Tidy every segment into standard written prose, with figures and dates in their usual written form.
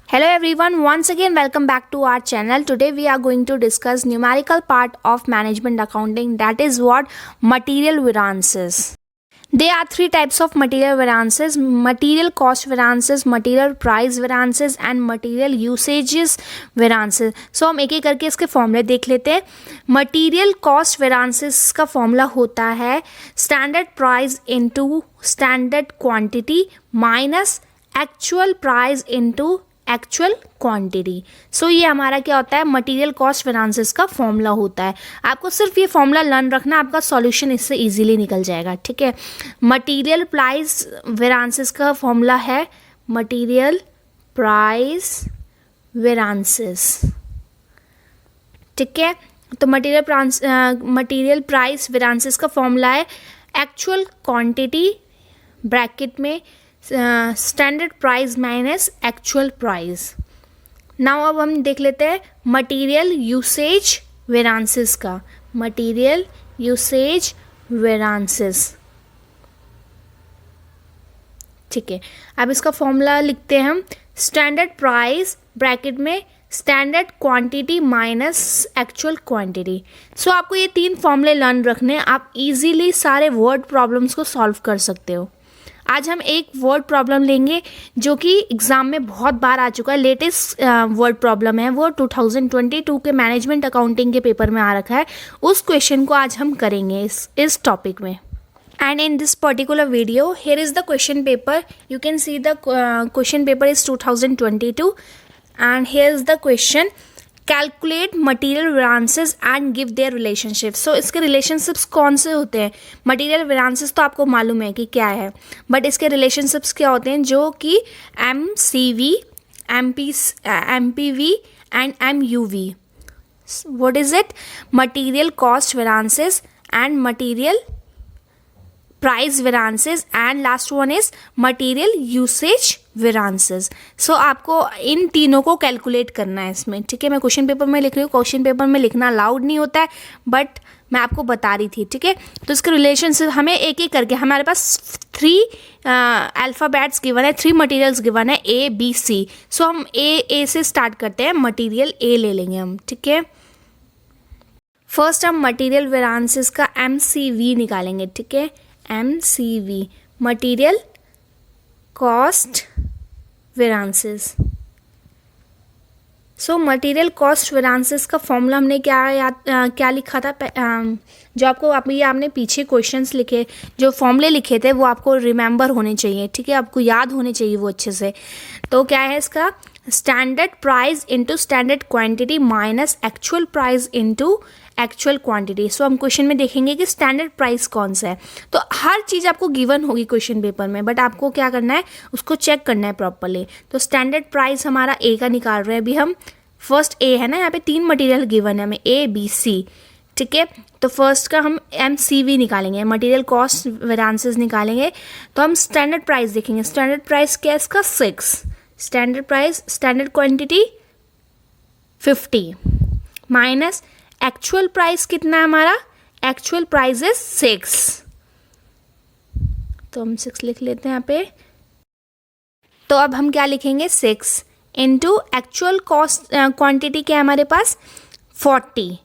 Hello everyone, once again welcome back to our channel. Today we are going to discuss numerical part of management accounting, that is what material variances. There are three types of material variances: material cost variances, material price variances and material usages variances. So हम एक एक करके इसके फॉर्मूले देख लेते हैं. Material cost variances का फॉर्मूला होता है standard price into standard quantity minus actual price into actual quantity. So ये हमारा क्या होता है, मटेरियल कॉस्ट वेरांसेस का फॉर्मूला होता है. आपको सिर्फ ये फॉर्मूला लर्न रखना, आपका सॉल्यूशन इससे इजीली निकल जाएगा. ठीक है. मटेरियल प्राइस वेरांसेस का फॉर्मूला है मटेरियल प्राइस वेरांसेस. ठीक है. तो मटेरियल प्राइस वेरांसेस का फॉर्मूला है एक्चुअल क्वांटिटी ब्रैकेट में standard price minus actual price. Now अब हम देख लेते हैं मटेरियल यूसेज वेरांसेस का. Material usage variances. ठीक है. अब इसका फॉर्मूला लिखते हैं हम स्टैंडर्ड प्राइस ब्रैकेट में standard quantity minus actual quantity. So आपको ये तीन फॉर्मूले लर्न रखने, आप इजीली सारे वर्ड प्रॉब्लम्स को सॉल्व कर सकते हो. आज हम एक वर्ड प्रॉब्लम लेंगे जो कि एग्ज़ाम में बहुत बार आ चुका है. लेटेस्ट वर्ड प्रॉब्लम है, वो 2022 के मैनेजमेंट अकाउंटिंग के पेपर में आ रखा है. उस क्वेश्चन को आज हम करेंगे इस टॉपिक में. And in this particular video here is the question paper. You can see the question paper is 2022 and here is the question. Calculate material variances and give their relationship. So इसके relationships कौन से होते हैं? Material वेरांसेस तो आपको मालूम है कि क्या है, बट इसके रिलेशनशिप्स क्या होते हैं जो कि MCV, MPV and MUV. What is it? Material cost variances and material price variances and last one is material usage variances. So आपको इन तीनों को कैलकुलेट करना है इसमें. ठीक है. मैं क्वेश्चन पेपर में लिख रही हूँ. क्वेश्चन पेपर में लिखना अलाउड नहीं होता है, बट मैं आपको बता रही थी. ठीक है. तो इसके रिलेशनशिप हमें एक एक करके, हमारे पास 3 अल्फ़ाबेट्स गिवन है, 3 मटेरियल्स गिवन है ABC. सो हम ए से स्टार्ट करते हैं. मटीरियल A ले लेंगे हम. ठीक है. फर्स्ट हम मटीरियल वेरांसेस का MCV निकालेंगे. ठीक है. MCV material cost variances. So material cost variances का फॉर्मूला हमने क्या लिखा था, जो आपको आपने पीछे क्वेश्चंस लिखे, जो फॉर्मूले लिखे थे वो आपको रिमेंबर होने चाहिए. ठीक है. आपको याद होने चाहिए वो अच्छे से. तो क्या है इसका? Standard price into standard quantity minus actual price into actual quantity. So हम क्वेश्चन में देखेंगे कि स्टैंडर्ड प्राइस कौन सा है. तो हर चीज़ आपको गिवन होगी क्वेश्चन पेपर में, बट आपको क्या करना है, उसको चेक करना है प्रॉपरली. तो स्टैंडर्ड प्राइस हमारा A का निकाल रहे हैं अभी हम. फर्स्ट A है ना, यहाँ पे 3 मटेरियल गिवन है हमें ABC. ठीक है. तो फर्स्ट का हम MCV निकालेंगे, मटेरियल कॉस्ट वेरांसेस निकालेंगे. तो हम स्टैंडर्ड प्राइस देखेंगे. स्टैंडर्ड प्राइस क्या है इसका? 6. Standard price, standard quantity 50 minus actual price कितना है हमारा? Actual price is 6. तो हम 6 लिख लेते हैं यहाँ पे. तो अब हम क्या लिखेंगे? 6 इंटू एक्चुअल कॉस्ट क्वांटिटी क्या है हमारे पास? 40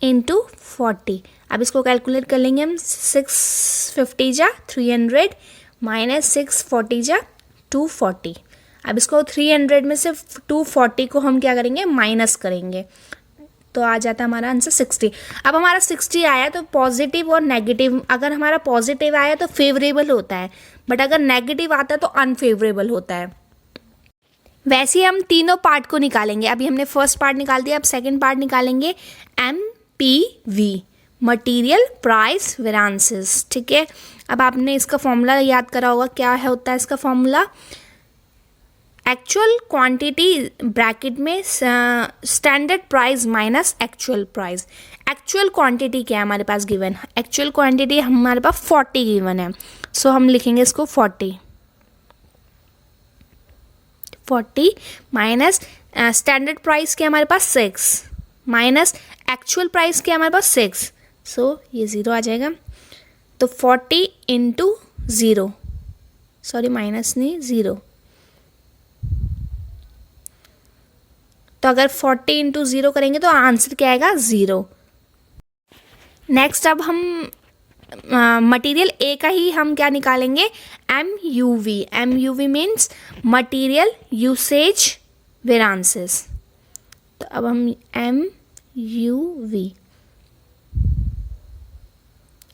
इंटू 40. अब इसको कैलकुलेट कर लेंगे हम. 650 जा 300 माइनस 640 जा 240. अब इसको 300 में से 240 को हम क्या करेंगे? माइनस करेंगे. तो आ जाता है हमारा आंसर 60. अब हमारा 60 आया तो पॉजिटिव और नेगेटिव, अगर हमारा पॉजिटिव आया तो फेवरेबल होता है, बट अगर नेगेटिव आता है तो अनफेवरेबल होता है. वैसे ही हम तीनों पार्ट को निकालेंगे. अभी हमने फर्स्ट पार्ट निकाल दिया, अब सेकेंड पार्ट निकालेंगे. MPV material price variances. ठीक है. अब आपने इसका फॉर्मूला याद करा होगा. क्या है होता है इसका फॉर्मूला? एक्चुअल क्वांटिटी ब्रैकेट में standard price minus actual price. Actual quantity क्या है हमारे पास गिवन? एक्चुअल क्वांटिटी हमारे पास 40 गिवन है. सो हम लिखेंगे इसको 40 माइनस स्टैंडर्ड प्राइस क्या हमारे पास? 6 माइनस एक्चुअल प्राइस क्या हमारे पास? 6. सो ये 0 आ जाएगा. तो 40 इंटू 0, सॉरी माइनस नहीं 0, तो अगर 40 इंटू 0 करेंगे तो आंसर क्या आएगा 0। नेक्स्ट अब हम मटीरियल ए का ही हम क्या निकालेंगे MUV। MUV means material usage variances. तो अब हम MUV,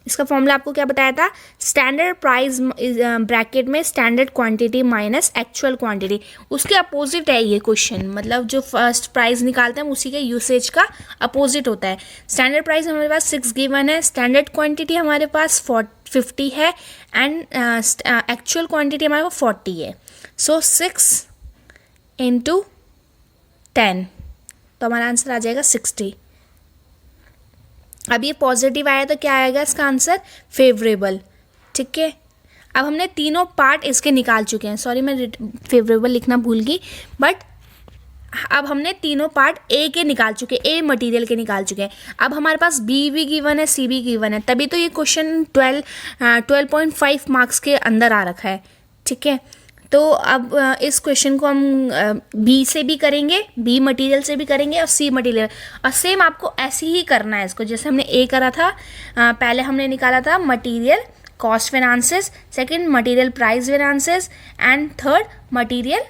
इसका फॉर्मूला आपको क्या बताया था, स्टैंडर्ड प्राइस ब्रैकेट में standard quantity minus actual quantity. उसके अपोजिट है ये क्वेश्चन, मतलब जो फर्स्ट प्राइस निकालते हैं हम उसी के यूसेज का अपोजिट होता है। स्टैंडर्ड प्राइस हमारे पास 6 गिवन है, स्टैंडर्ड क्वांटिटी हमारे पास 50 है एंड एक्चुअल क्वांटिटी हमारे पास 40 है। सो 6 इंटू 10, तो हमारा आंसर आ जाएगा 60। अब ये पॉजिटिव आया तो क्या आएगा इसका आंसर फेवरेबल। ठीक है, अब हमने तीनों पार्ट इसके निकाल चुके हैं, सॉरी मैं फेवरेबल लिखना भूल गई, बट अब हमने तीनों पार्ट ए के निकाल चुके, ए मटेरियल के निकाल चुके हैं। अब हमारे पास बी भी गिवन है, सी भी गिवन है, तभी तो ये क्वेश्चन 12.5 मार्क्स के अंदर आ रखा है। ठीक है, तो अब इस क्वेश्चन को हम बी से भी करेंगे, बी मटेरियल से भी करेंगे और सी मटेरियल, और सेम आपको ऐसे ही करना है इसको जैसे हमने ए करा था। पहले हमने निकाला था material cost variances, second material price variances and third material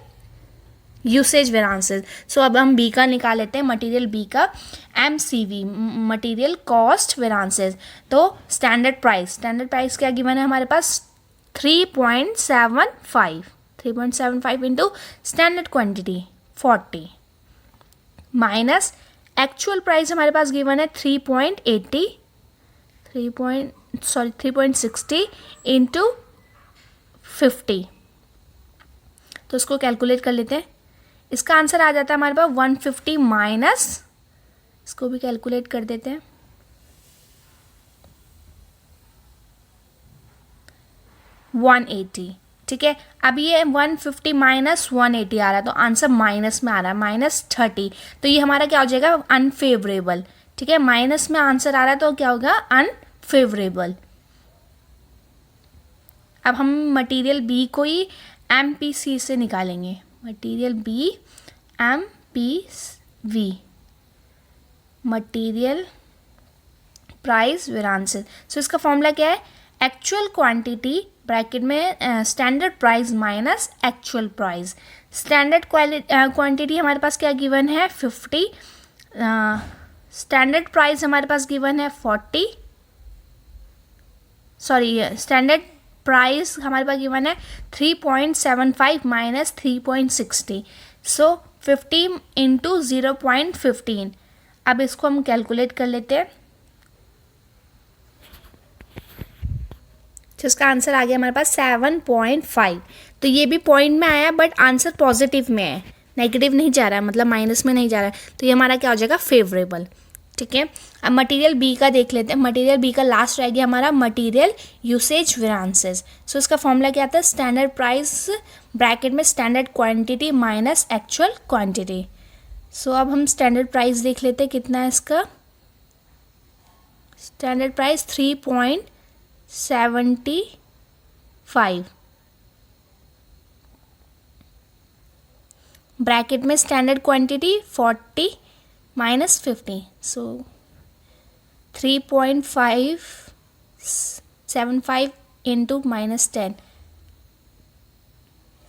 usage variances. So अब हम बी का निकाल लेते हैं, मटेरियल बी का MCV मटेरियल कॉस्ट वेरिएंसेस। तो स्टैंडर्ड प्राइस क्या गिवन है हमारे पास 3.75 into standard quantity 40 minus actual price हमारे पास गिवन है 3.60 इंटू 50। तो इसको कैलकुलेट कर लेते हैं, इसका आंसर आ जाता है हमारे पास 150 माइनस, इसको भी कैलकुलेट कर देते हैं, 180। ठीक है, अब ये 150 माइनस 180 आ रहा है तो आंसर माइनस में आ रहा है, -30। तो ये हमारा क्या हो जाएगा अनफेवरेबल। ठीक है, माइनस में आंसर आ रहा है तो क्या होगा अनफेवरेबल। अब हम मटेरियल बी को ही MPC से निकालेंगे, material B MPV material price variances. So इसका फॉर्मूला क्या है, एक्चुअल क्वांटिटी ब्रैकेट में standard price minus actual price. Standard quantity हमारे पास क्या गिवन है 50, स्टैंडर्ड प्राइस हमारे पास गिवन है 40, सॉरी स्टैंडर्ड प्राइस हमारे पास गिवन है 3.75 माइनस 3.60। सो 50 इंटू 0.15। अब इसको हम कैलकुलेट कर लेते हैं, तो इसका आंसर आ गया हमारे पास 7.5। तो ये भी पॉइंट में आया बट आंसर पॉजिटिव में है, नेगेटिव नहीं जा रहा है, मतलब माइनस में नहीं जा रहा है, तो ये हमारा क्या हो जाएगा फेवरेबल। ठीक है, अब मटेरियल बी का देख लेते हैं। मटेरियल बी का लास्ट रह गया हमारा मटेरियल यूसेज वेरिएंसेस। सो इसका फॉर्मूला क्या आता है, स्टैंडर्ड प्राइस ब्रैकेट में standard quantity minus actual quantity. So अब हम स्टैंडर्ड प्राइस देख लेते हैं, कितना है इसका स्टैंडर्ड प्राइस 3.75, ब्रैकेट में स्टैंडर्ड क्वांटिटी 40 माइनस 50। सो 3.575 इंटू -10,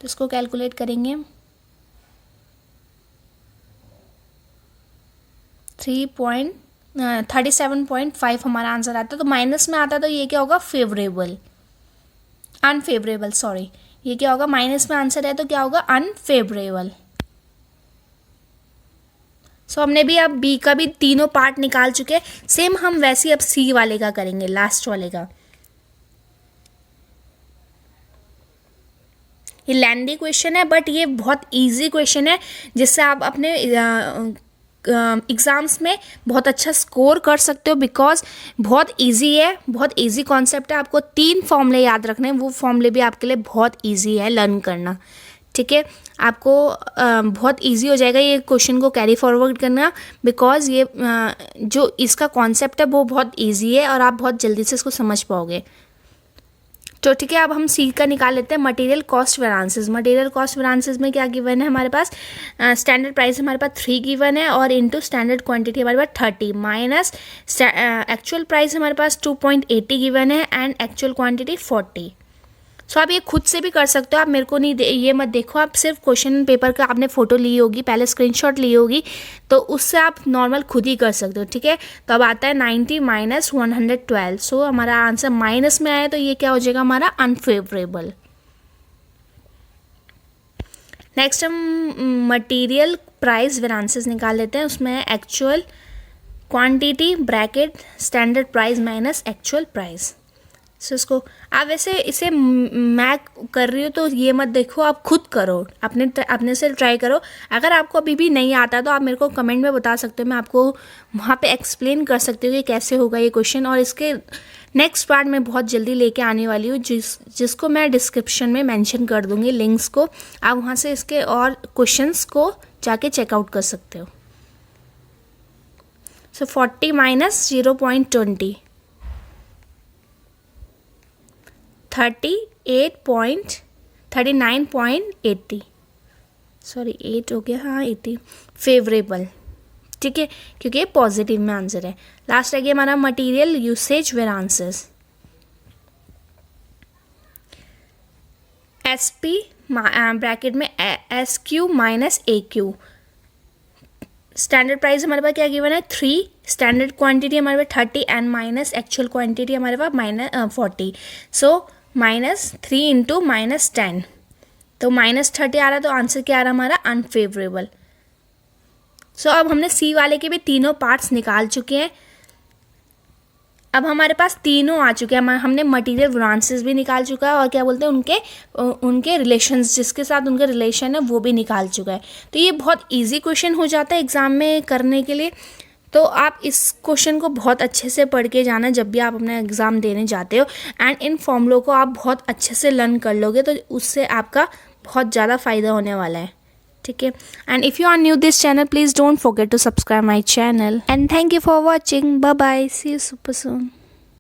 तो इसको कैलकुलेट करेंगे 37.5 हमारा आंसर आता है। तो माइनस में आता है तो ये क्या होगा फेवरेबल, अनफेवरेबल, सॉरी ये क्या होगा, माइनस में आंसर है तो क्या होगा अनफेवरेबल। सो हमने भी अब बी का भी तीनों पार्ट निकाल चुके हैं, सेम हम वैसे ही अब सी वाले का करेंगे, लास्ट वाले का। ये लेंदी क्वेश्चन है बट ये बहुत इजी क्वेश्चन है, जिससे आप अपने एग्ज़ाम्स में बहुत अच्छा स्कोर कर सकते हो, बिकॉज बहुत इजी है, बहुत इजी कॉन्सेप्ट है। आपको 3 फॉर्मूले याद रखने हैं, वो फॉर्मूले भी आपके लिए बहुत इजी है लर्न करना। ठीक है, आपको बहुत इजी हो जाएगा ये क्वेश्चन को कैरी फॉरवर्ड करना, बिकॉज ये जो इसका कॉन्सेप्ट है वो बहुत इजी है और आप बहुत जल्दी से इसको समझ पाओगे। तो ठीक है, अब हम सी का निकाल लेते हैं material cost variances. Material cost variances में क्या गिवन है हमारे पास, स्टैंडर्ड प्राइस हमारे पास 3 गिवन है और इनटू स्टैंडर्ड क्वांटिटी हमारे पास 30 माइनस एक्चुअल प्राइस हमारे पास 2.80 गिवन है एंड एक्चुअल क्वांटिटी 40। सो आप ये खुद से भी कर सकते हो, आप मेरे को नहीं ये मत देखो, आप सिर्फ क्वेश्चन पेपर का आपने फ़ोटो ली होगी, पहले स्क्रीनशॉट ली होगी, तो उससे आप नॉर्मल खुद ही कर सकते हो। ठीक है, तो अब आता है 90 माइनस 112। सो हमारा आंसर माइनस में आया तो ये क्या हो जाएगा हमारा अनफेवरेबल। नेक्स्ट हम मटीरियल प्राइस वेरिएंसेस निकाल लेते हैं। उसमें actual quantity bracket standard price minus actual price. So इसको आप वैसे इसे मैं कर रही हूँ तो ये मत देखो, आप खुद करो, अपने से ट्राई करो। अगर आपको अभी भी नहीं आता तो आप मेरे को कमेंट में बता सकते हो, मैं आपको वहाँ पे एक्सप्लेन कर सकती हूँ कि कैसे होगा ये क्वेश्चन। और इसके नेक्स्ट पार्ट में बहुत जल्दी लेके आने वाली हूँ, जिसको मैं डिस्क्रिप्शन में मेंशन कर दूँगी लिंक्स को, आप वहाँ से इसके और क्वेश्चंस को जाके चेकआउट कर सकते हो। सो 40 माइनस 0.20 39.80 सॉरी 8 हो गया, हाँ 80 फेवरेबल। ठीक है, क्योंकि ये पॉजिटिव में आंसर है। लास्ट है हमारा material usage variances. SP bracket में SQ minus AQ। Standard price हमारे पास क्या गिवन है 3, स्टैंडर्ड क्वांटिटी हमारे पास 30 एंड माइनस एक्चुअल क्वांटिटी हमारे पास -40। सो -3 इंटू -10, तो -30 आ रहा, तो आंसर क्या आ रहा हमारा अनफेवरेबल। सो अब हमने सी वाले के भी तीनों पार्ट्स निकाल चुके हैं। अब हमारे पास तीनों आ चुके हैं, हमने मटेरियल वेरिएंसेस भी निकाल चुका है और क्या बोलते हैं उनके रिलेशंस, जिसके साथ उनका रिलेशन है वो भी निकाल चुका है। तो ये बहुत इजी क्वेश्चन हो जाता है एग्ज़ाम में करने के लिए। तो आप इस क्वेश्चन को बहुत अच्छे से पढ़ के जाना जब भी आप अपना एग्ज़ाम देने जाते हो, एंड इन फॉर्मूलों को आप बहुत अच्छे से लर्न कर लोगे तो उससे आपका बहुत ज़्यादा फ़ायदा होने वाला है। ठीक है, and if you are new this channel please don't forget to subscribe my channel and thank you for watching. Bye bye, see you super soon.